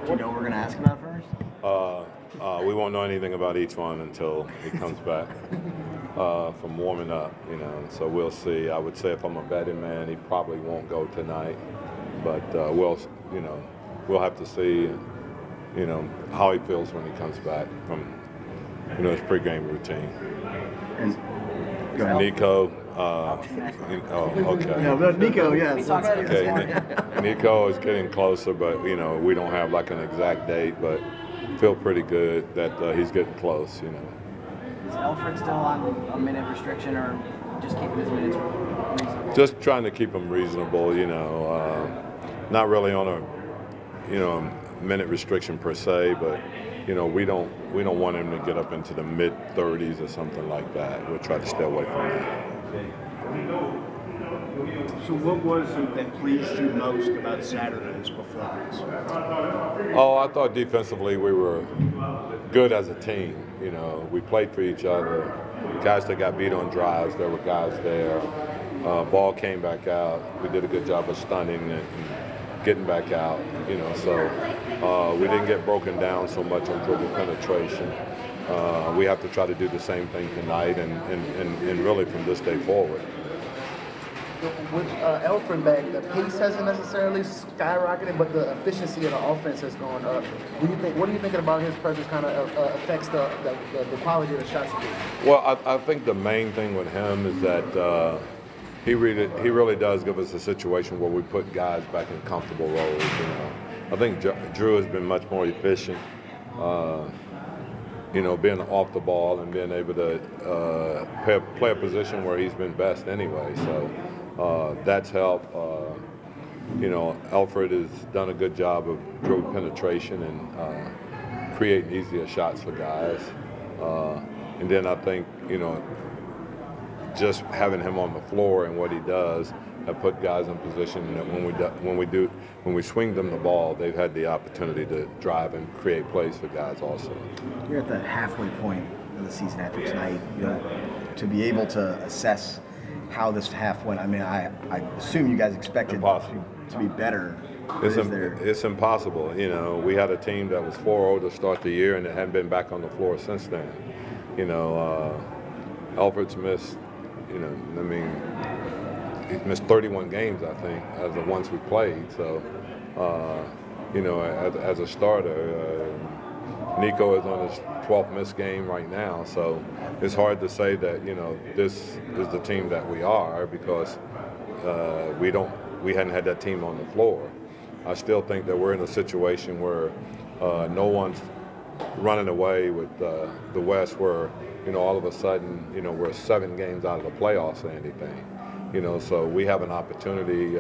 Do you know what we're going to ask about first? We won't know anything about each one until he comes back from warming up, so we'll see. I would say if I'm a betting man, he probably won't go tonight, but we'll have to see, how he feels when he comes back from, his pregame routine. And go ahead. Nico. Okay. No, but Nico, yes. Okay. Nico is getting closer, but we don't have like an exact date, but feel pretty good that he's getting close. Is Alfred still on a minute restriction, or just keeping his minutes reasonable? Just trying to keep him reasonable. Not really on a minute restriction per se, but we don't want him to get up into the mid-30s or something like that. We'll try to stay away from that. So what was it that pleased you most about Saturday's performance? Oh, I thought defensively we were good as a team. We played for each other. Guys that got beat on drives, there were guys there. Ball came back out. We did a good job of stunning and getting back out. So we didn't get broken down so much on dribble penetration. We have to try to do the same thing tonight and really from this day forward. With Alfred back, the pace hasn't necessarily skyrocketed, but the efficiency of the offense has gone up. What are you thinking about his presence kind of affects the quality of the shots he gets? Well, I think the main thing with him is that he really does give us a situation where we put guys back in comfortable roles. I think Drew has been much more efficient. Being off the ball and being able to play a position where he's been best anyway. So that's helped. Alfred has done a good job of dribble penetration and creating easier shots for guys. And then I think, just having him on the floor and what he does have put guys in position that when we swing them the ball, they've had the opportunity to drive and create plays for guys also. You're at the halfway point of the season after tonight. To be able to assess how this half went, I assume you guys expected to be better. It's impossible. We had a team that was 4-0 to start the year, and it hadn't been back on the floor since then. Alfred's missed, he's missed 31 games, I think, as the ones we played. So, as a starter, Nico is on his 12th missed game right now. So it's hard to say that, this is the team that we are because we hadn't had that team on the floor. I still think that we're in a situation where no one's running away with the West where, all of a sudden, we're 7 games out of the playoffs or anything. So we have an opportunity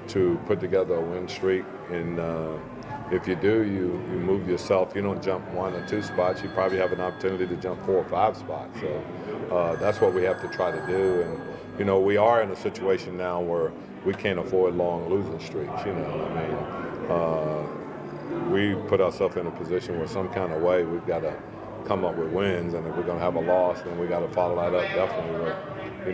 to put together a win streak, and if you do, you move yourself. You don't jump 1 or 2 spots. You probably have an opportunity to jump 4 or 5 spots. So that's what we have to try to do. And we are in a situation now where we can't afford long losing streaks. We put ourselves in a position where some kind of way we've got to come up with wins, and if we're going to have a loss, then we got to follow that up definitely with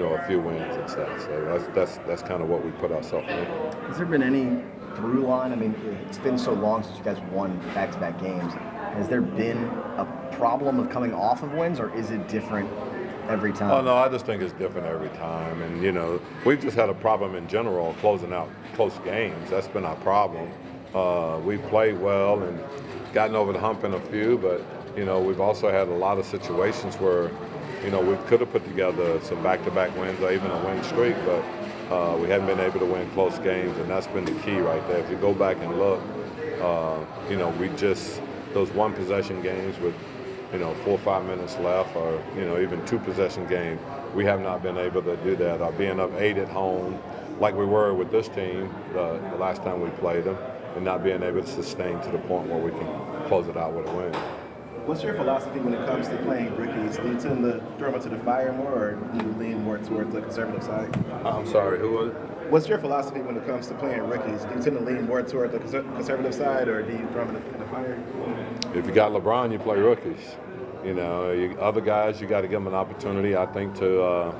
a few wins and stuff. So that's kind of what we put ourselves in. Has there been any through line? It's been so long since you guys won back-to-back games. Has there been a problem of coming off of wins, or is it different every time? Oh, no, I just think it's different every time. And, we've just had a problem in general closing out close games. That's been our problem. We've played well and gotten over the hump in a few, but, we've also had a lot of situations where, we could have put together some back-to-back wins or even a win streak, but we haven't been able to win close games, and that's been the key right there. If you go back and look, we just, those one-possession games with, 4 or 5 minutes left, or, even 2-possession games, we have not been able to do that. Or being up 8 at home, like we were with this team the last time we played them, and not being able to sustain to the point where we can close it out with a win. What's your philosophy when it comes to playing rookies? Do you tend to throw them into the fire more, or do you lean more towards the conservative side? I'm sorry, who was it? What's your philosophy when it comes to playing rookies? Do you tend to lean more toward the conservative side, or do you throw them in the fire? If you got LeBron, you play rookies. Other guys, you got to give them an opportunity, I think, to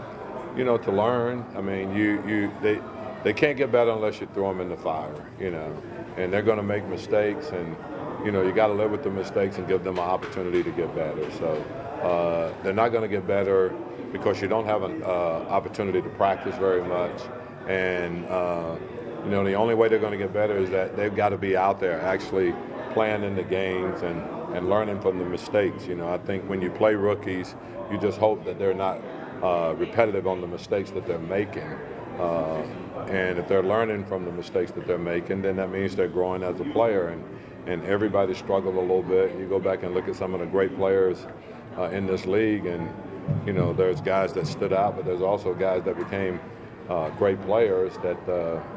learn. they can't get better unless you throw them in the fire, you know. And they're going to make mistakes, and you know, you got to live with the mistakes and give them an opportunity to get better. So they're not going to get better because you don't have an opportunity to practice very much. And you know, the only way they're going to get better is that they've got to be out there actually playing in the games and learning from the mistakes. You know, I think when you play rookies, you just hope that they're not repetitive on the mistakes that they're making. And if they're learning from the mistakes that they're making, then that means they're growing as a player. And everybody struggled a little bit. You go back and look at some of the great players in this league, and you know, there's guys that stood out, but there's also guys that became great players that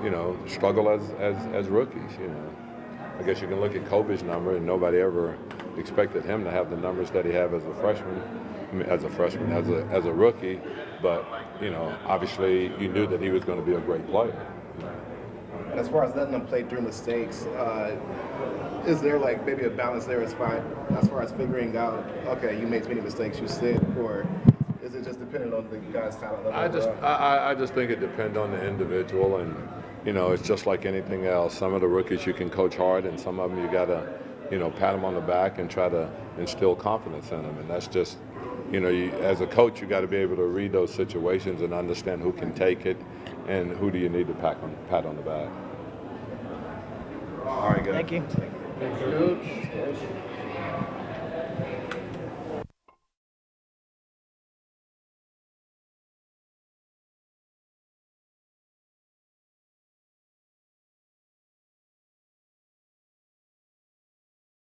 you know, struggle as rookies. You know, I guess you can look at Kobe's number, and nobody ever expected him to have the numbers that he had as a freshman. As a rookie, but you know, obviously you knew that he was going to be a great player. And as far as letting them play through mistakes, is there like maybe a balance there as far as figuring out, okay, you make many mistakes, you sit, or is it just dependent on the guy's talent level? I just think it depends on the individual, and you know, it's just like anything else. Some of the rookies you can coach hard, and some of them you gotta, you know, pat them on the back and try to instill confidence in them, and that's just, you know, as a coach, you got to be able to read those situations and understand who can take it and who do you need to pat on the back. All right, good. Thank you. Thank you, Coach.